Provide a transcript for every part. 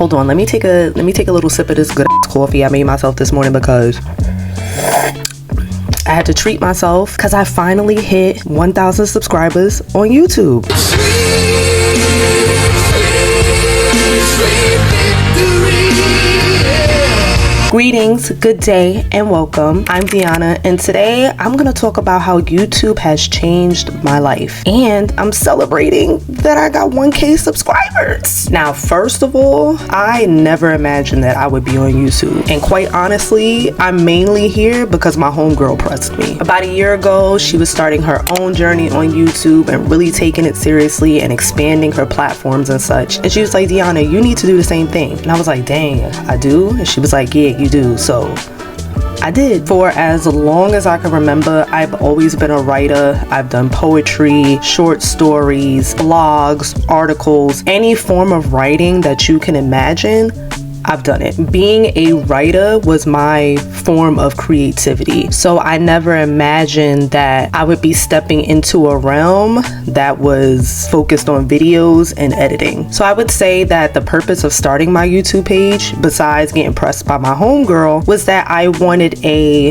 Hold on, let me take a little sip of this good coffee I made myself this morning because I had to treat myself because I finally hit 1,000 subscribers on YouTube. Greetings, good day, and welcome. I'm Deanna, and today I'm gonna talk about how YouTube has changed my life. And I'm celebrating that I got 1K subscribers. Now, first of all, I never imagined that I would be on YouTube. And quite honestly, I'm mainly here because my homegirl pressed me. About a year ago, she was starting her own journey on YouTube and really taking it seriously and expanding her platforms and such. And she was like, Deanna, you need to do the same thing. And I was like, dang, I do? And she was like, yeah, you do. So I did. For as long as I can remember, I've always been a writer. I've done poetry, short stories, blogs, articles, any form of writing that you can imagine. I've done it. Being a writer was my form of creativity. So I never imagined that I would be stepping into a realm that was focused on videos and editing. So I would say that the purpose of starting my YouTube page, besides getting pressed by my homegirl, was that I wanted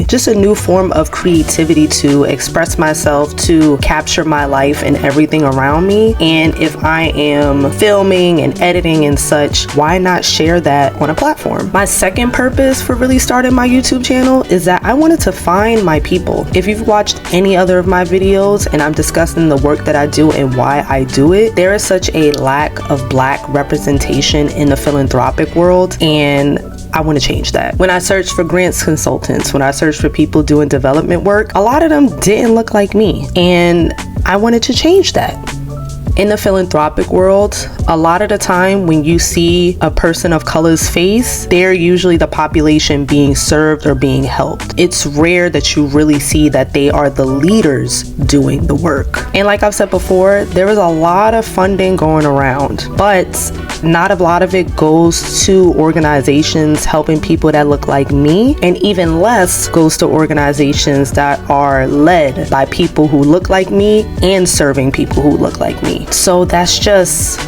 just a new form of creativity to express myself, to capture my life and everything around me. And if I am filming and editing and such, why not share that on a platform? My second purpose for really starting my YouTube channel is that I wanted to find my people. If you've watched any other of my videos and I'm discussing the work that I do and why I do it, there is such a lack of Black representation in the philanthropic world, and I want to change that. When I searched for grants consultants, when I searched for people doing development work, a lot of them didn't look like me, and I wanted to change that. In the philanthropic world, a lot of the time when you see a person of color's face, they're usually the population being served or being helped. It's rare that you really see that they are the leaders doing the work. And like I've said before, there is a lot of funding going around, but not a lot of it goes to organizations helping people that look like me, and even less goes to organizations that are led by people who look like me and serving people who look like me. So that's just,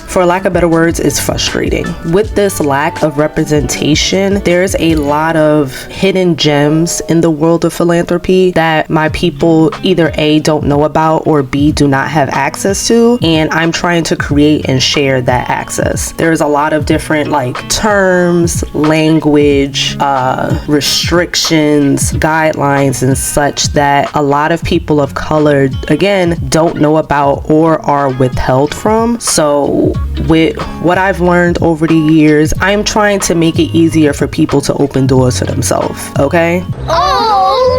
for lack of better words, it's frustrating. With this lack of representation, there's a lot of hidden gems in the world of philanthropy that my people either A, don't know about, or B, do not have access to, and I'm trying to create and share that access. There's a lot of different terms, language, restrictions, guidelines and such that a lot of people of color, again, don't know about or are withheld from. So with what I've learned over the years, I'm trying to make it easier for people to open doors for themselves, okay?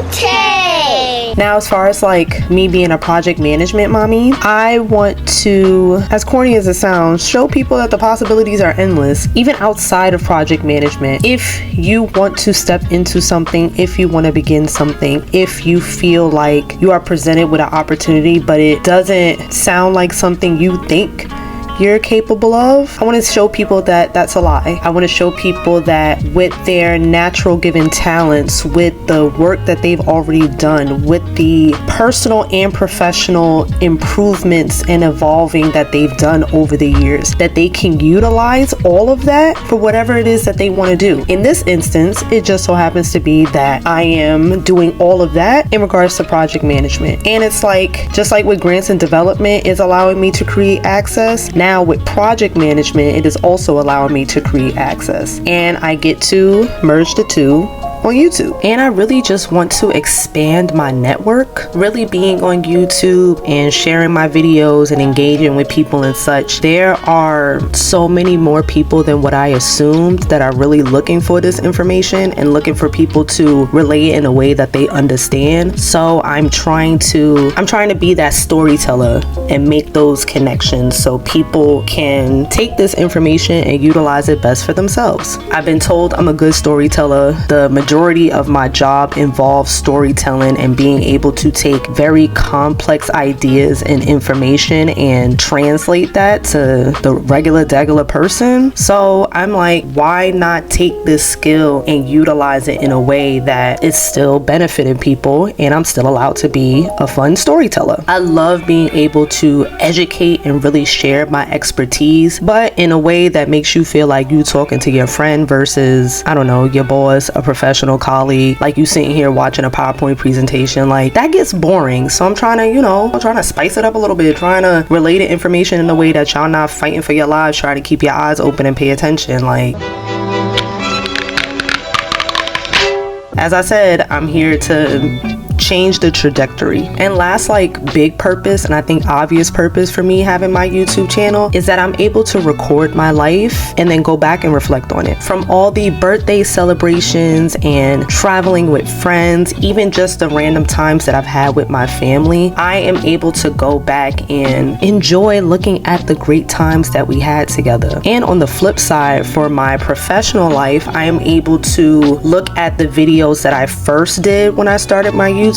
Okay. Now, as far as me being a project management mommy, I want to, as corny as it sounds, show people that the possibilities are endless, even outside of project management. If you want to step into something, if you want to begin something, if you feel like you are presented with an opportunity, but it doesn't sound like something you think you're capable of, I want to show people that that's a lie. I want to show people that with their natural given talents, with the work that they've already done, with the personal and professional improvements and evolving that they've done over the years, that they can utilize all of that for whatever it is that they want to do. In this instance, it just so happens to be that I am doing all of that in regards to project management. And it's just like with grants and development is allowing me to create access, now with project management, it is also allowing me to create access, and I get to merge the two on YouTube. And I really just want to expand my network. Really being on YouTube and sharing my videos and engaging with people and such, there are so many more people than what I assumed that are really looking for this information and looking for people to relay it in a way that they understand. So I'm trying to be that storyteller and make those connections so people can take this information and utilize it best for themselves. I've been told I'm a good storyteller. The majority majority of my job involves storytelling and being able to take very complex ideas and information and translate that to the regular degular person. So I'm like, why not take this skill and utilize it in a way that is still benefiting people and I'm still allowed to be a fun storyteller. I love being able to educate and really share my expertise, but in a way that makes you feel like you talking to your friend versus, I don't know, your boss, a professional colleague, like you sitting here watching a PowerPoint presentation. Like, that gets boring. So I'm trying to, you know, I'm trying to spice it up a little bit, trying to relay the information in a way that y'all not fighting for your lives, try to keep your eyes open and pay attention. Like, as I said, I'm here to change the trajectory. And last, like, big purpose, and I think obvious purpose for me having my YouTube channel, is that I'm able to record my life and then go back and reflect on it. From all the birthday celebrations and traveling with friends, even just the random times that I've had with my family, I am able to go back and enjoy looking at the great times that we had together. And on the flip side, for my professional life, I am able to look at the videos that I first did when I started my YouTube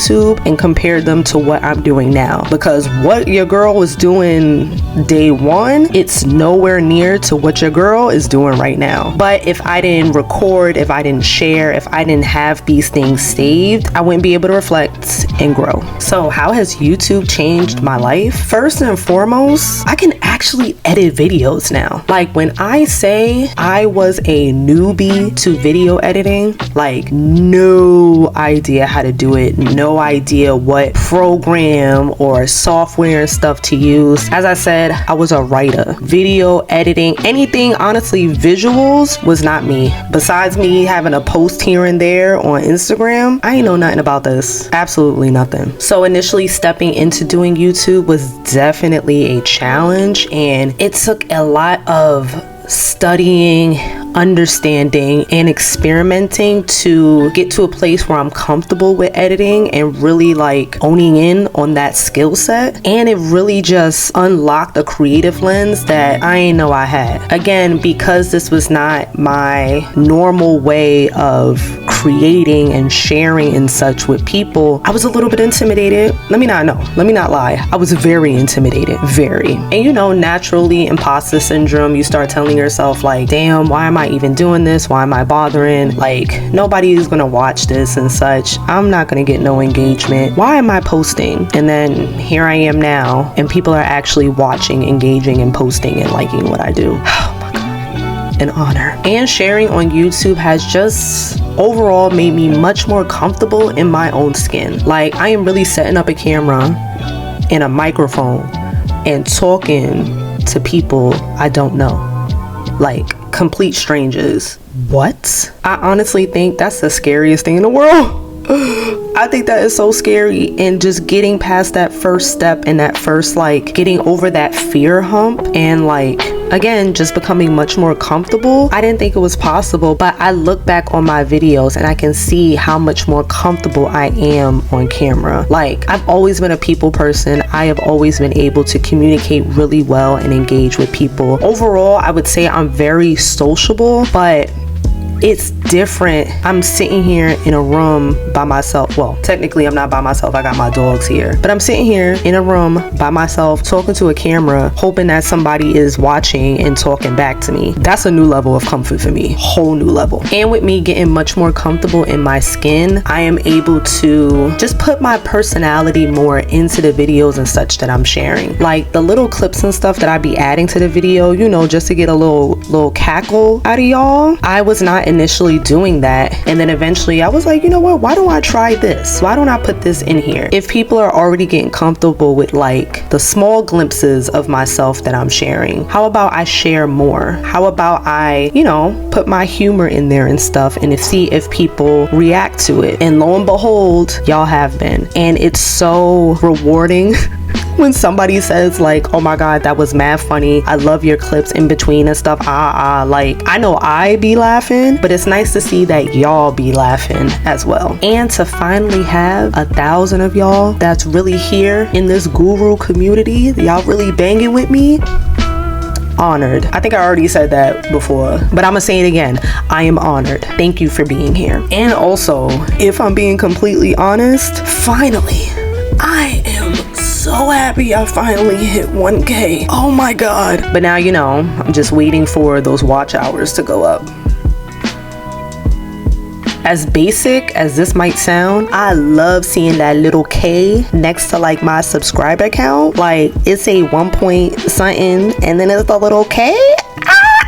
and compare them to what I'm doing now, because what your girl was doing day one, it's nowhere near to what your girl is doing right now. But if I didn't record, if I didn't share, if I didn't have these things saved, I wouldn't be able to reflect and grow. So how has YouTube changed my life? First and foremost, I can actually edit videos now. Like, when I say I was a newbie to video editing, like, no idea how to do it, no idea what program or software and stuff to use. As I said, I was a writer. Video editing, anything, honestly, visuals was not me. Besides me having a post here and there on Instagram, I ain't know nothing about this. Absolutely nothing. So initially stepping into doing YouTube was definitely a challenge, and it took a lot of studying, understanding, and experimenting to get to a place where I'm comfortable with editing and really like owning in on that skill set. And it really just unlocked a creative lens that I didn't know I had. Again, because this was not my normal way of creating and sharing and such with people, I was a little bit intimidated. Let me not lie. I was very intimidated, very. And you know, naturally, imposter syndrome, you start telling yourself like, damn, why am I even doing this? Why am I bothering? Like, nobody is gonna watch this and such. I'm not gonna get no engagement. Why am I posting? And then here I am now, and people are actually watching, engaging, and posting and liking what I do. Oh my God, an honor. And sharing on YouTube has just overall made me much more comfortable in my own skin. Like, I am really setting up a camera and a microphone and talking to people I don't know. Like, complete strangers. What? I honestly think that's the scariest thing in the world. I think that is so scary, and just getting past that first step and that first, like, getting over that fear hump and, like, again, just becoming much more comfortable. I didn't think it was possible, but I look back on my videos and I can see how much more comfortable I am on camera. Like, I've always been a people person. I have always been able to communicate really well and engage with people. Overall, I would say I'm very sociable, but it's different. I'm sitting here in a room by myself. Well, technically I'm not by myself. I got my dogs here. But I'm sitting here in a room by myself, talking to a camera, hoping that somebody is watching and talking back to me. That's a new level of comfort for me. Whole new level. And with me getting much more comfortable in my skin, I am able to just put my personality more into the videos and such that I'm sharing. Like the little clips and stuff that I be adding to the video, you know, just to get a little cackle out of y'all. I was not initially doing that, and then eventually I was like, you know what, why don't I try this? Why don't I put this in here? If people are already getting comfortable with like the small glimpses of myself that I'm sharing, how about I share more? How about I, you know, put my humor in there and stuff and see if people react to it? And lo and behold, y'all have been. And it's so rewarding when somebody says like, oh my God, that was mad funny, I love your clips in between and stuff. Like, I know I be laughing, but it's nice to see that y'all be laughing as well. And to finally have 1,000 of y'all that's really here in this guru community, y'all really banging with me. honored. I think I already said that before, but I'm gonna say it again. I am honored. Thank you for being here. And also, if I'm being completely honest, finally, I am so happy I finally hit 1K. Oh my God. But now, you know, I'm just waiting for those watch hours to go up. As basic as this might sound, I love seeing that little K next to like my subscriber count. Like it's a 1 point something and then it's a little K.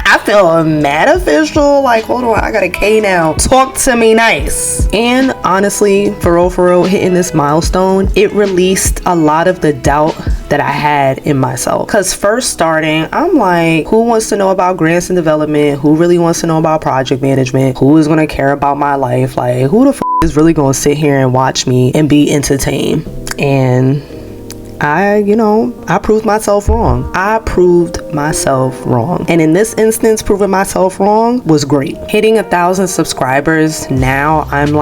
I feel mad official. Like, hold on, I got a K now. Talk to me nice. And honestly, for real, hitting this milestone, it released a lot of the doubt that I had in myself. Cause first starting, I'm like, who wants to know about grants and development? Who really wants to know about project management? Who is gonna care about my life? Like, who the f is really gonna sit here and watch me and be entertained? And I proved myself wrong. And in this instance, proving myself wrong was great. Hitting 1,000 subscribers, now I'm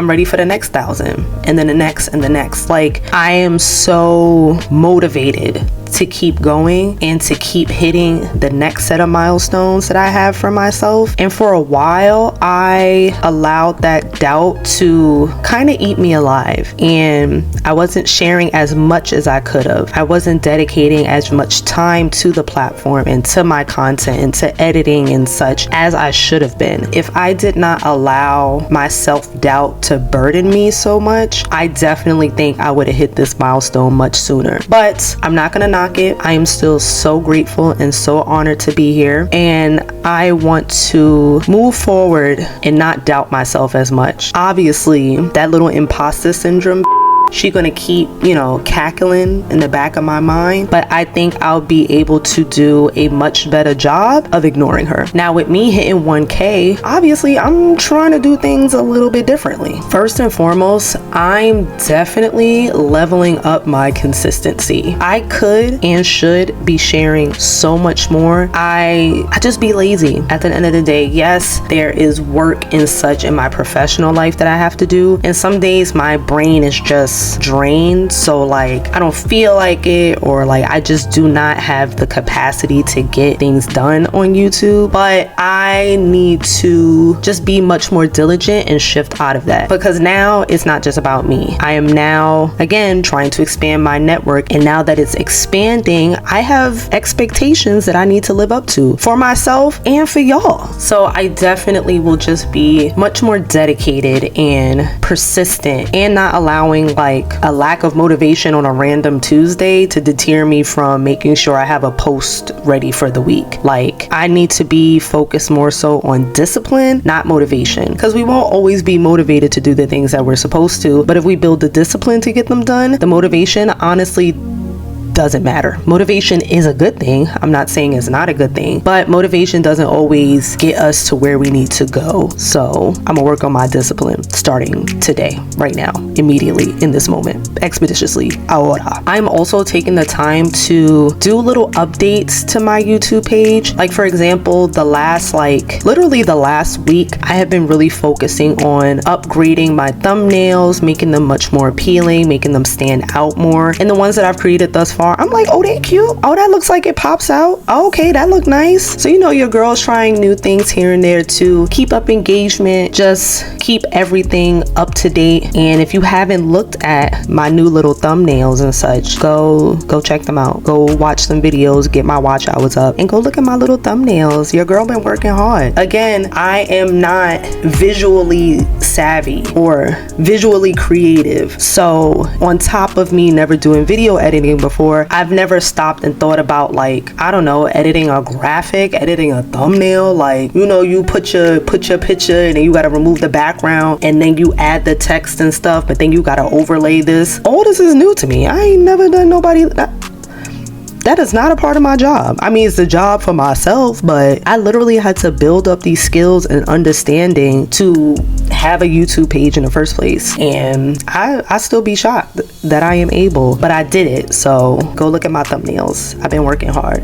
ready for the next 1,000 and then the next and the next. Like, I am so motivated to keep going and to keep hitting the next set of milestones that I have for myself. And for a while, I allowed that doubt to kind of eat me alive, and I wasn't sharing as much as I could have. I wasn't dedicating as much time to the platform and to my content and to editing and such as I should have been. If I did not allow my self-doubt to burden me so much, I definitely think I would have hit this milestone much sooner. But I'm not gonna knock it. I am still so grateful and so honored to be here, and I want to move forward and not doubt myself as much. Obviously, that little imposter syndrome, she gonna keep, cackling in the back of my mind, but I think I'll be able to do a much better job of ignoring her. Now, with me hitting 1K, obviously I'm trying to do things a little bit differently. First and foremost, I'm definitely leveling up my consistency. I could and should be sharing so much more. I just be lazy at the end of the day. Yes, there is work and such in my professional life that I have to do, and some days my brain is just drained, so like I don't feel like it, or like I just do not have the capacity to get things done on YouTube. But I need to just be much more diligent and shift out of that, because now it's not just about me. I am now again trying to expand my network, and now that it's expanding, I have expectations that I need to live up to for myself and for y'all. So I definitely will just be much more dedicated and persistent, and not allowing like a lack of motivation on a random Tuesday to deter me from making sure I have a post ready for the week. Like, I need to be focused more so on discipline, not motivation, because we won't always be motivated to do the things that we're supposed to, but if we build the discipline to get them done, the motivation honestly doesn't matter. Motivation is a good thing. I'm not saying it's not a good thing, but motivation doesn't always get us to where we need to go. So I'm gonna work on my discipline starting today, right now, immediately, in this moment, expeditiously, ahora. I'm also taking the time to do little updates to my YouTube page. Like, for example, literally the last week, I have been really focusing on upgrading my thumbnails, making them much more appealing, making them stand out more. And the ones that I've created thus far, I'm like, oh, they cute. Oh, that looks like it pops out. Oh, okay, that look nice. So your girl's trying new things here and there to keep up engagement, just keep everything up to date. And if you haven't looked at my new little thumbnails and such, go check them out. Go watch some videos, get my watch hours up, and go look at my little thumbnails. Your girl been working hard. Again, I am not visually savvy or visually creative. So on top of me never doing video editing before, I've never stopped and thought about, like, I don't know, editing a graphic, editing a thumbnail. Like, you put your picture and then you gotta remove the background and then you add the text and stuff, but then you gotta overlay this. All this is new to me. I ain't never done that is not a part of my job. I mean, it's a job for myself, but I literally had to build up these skills and understanding to have a YouTube page in the first place. And I still be shocked that I am able, but I did it. So go look at my thumbnails. I've been working hard.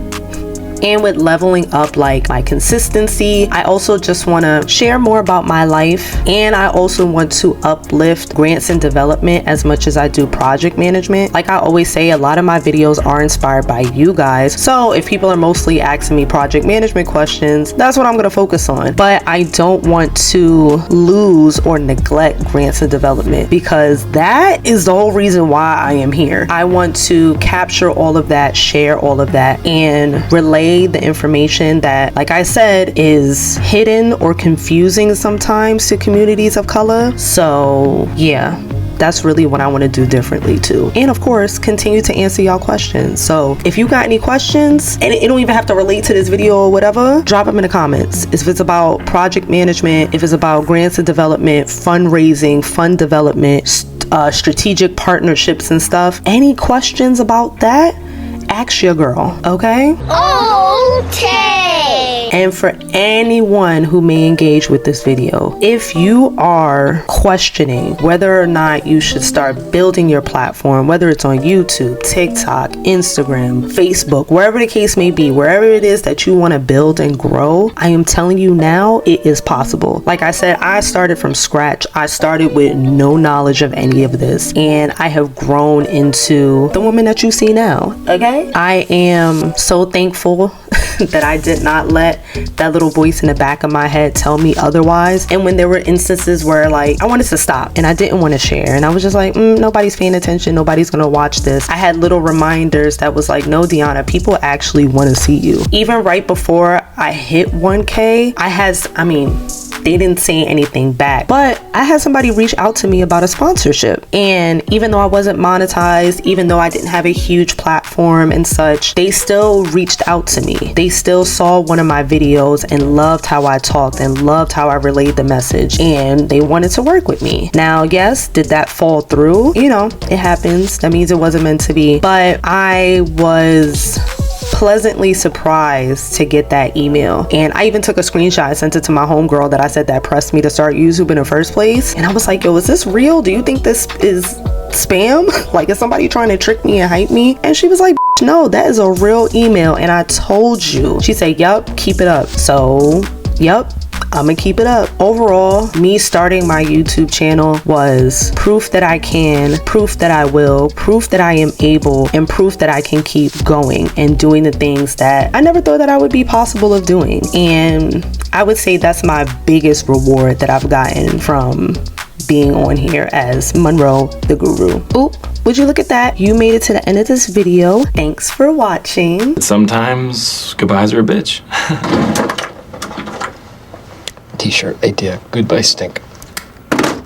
and with leveling up like my consistency, I also just want to share more about my life, and I also want to uplift grants and development as much as I do project management. Like I always say, a lot of my videos are inspired by you guys, so if people are mostly asking me project management questions, that's what I'm going to focus on. But I don't want to lose or neglect grants and development, because that is the whole reason why I am here. I want to capture all of that, share all of that, and relay the information that, like I said, is hidden or confusing sometimes to communities of color. So yeah, that's really what I want to do differently too. And of course, continue to answer y'all questions. So if you got any questions, and it don't even have to relate to this video or whatever, drop them in the comments. If it's about project management, if it's about grants and development, fundraising, fund development, strategic partnerships and stuff, any questions about that, ask your girl, okay? Okay. And for anyone who may engage with this video, if you are questioning whether or not you should start building your platform, whether it's on YouTube, TikTok, Instagram, Facebook, wherever the case may be, wherever it is that you want to build and grow, I am telling you now, it is possible. Like I said, I started from scratch. I started with no knowledge of any of this, and I have grown into the woman that you see now, okay? I am so thankful that I did not let that little voice in the back of my head tell me otherwise. And when there were instances where like I wanted to stop and I didn't want to share, and I was just like, nobody's paying attention, nobody's gonna watch this, I had little reminders that was like, no, Deanna, people actually want to see you. Even right before I hit 1K, they didn't say anything back, but I had somebody reach out to me about a sponsorship. And even though I wasn't monetized, even though I didn't have a huge platform and such, they still reached out to me. They still saw one of my videos and loved how I talked and loved how I relayed the message, and they wanted to work with me. Now, yes, did that fall through? You know, it happens. That means it wasn't meant to be. But I was pleasantly surprised to get that email, and I even took a screenshot, I sent it to my homegirl that I said that pressed me to start YouTube in the first place, and I was like, yo, is this real? Do you think this is spam? Like, is somebody trying to trick me and hype me? And she was like, no, that is a real email, and I told you. She said, yup, keep it up. So yup, I'm gonna keep it up. Overall, me starting my YouTube channel was proof that I can, proof that I will, proof that I am able, and proof that I can keep going and doing the things that I never thought that I would be possible of doing. And I would say that's my biggest reward that I've gotten from being on here as Monroe the Guru. Oop, would you look at that? You made it to the end of this video. Thanks for watching. Sometimes goodbyes are a bitch. T-shirt idea. Goodbye stink.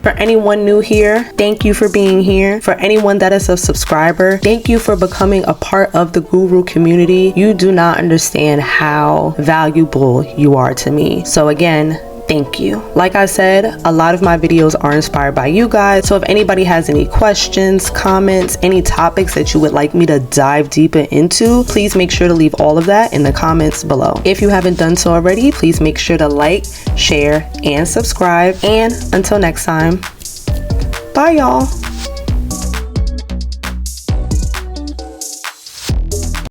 For anyone new here, thank you for being here. For anyone that is a subscriber, thank you for becoming a part of the Guru community. You do not understand how valuable you are to me. So again, thank you. Like I said, a lot of my videos are inspired by you guys. So if anybody has any questions, comments, any topics that you would like me to dive deeper into, please make sure to leave all of that in the comments below. If you haven't done so already, please make sure to like, share, and subscribe. And until next time, bye y'all.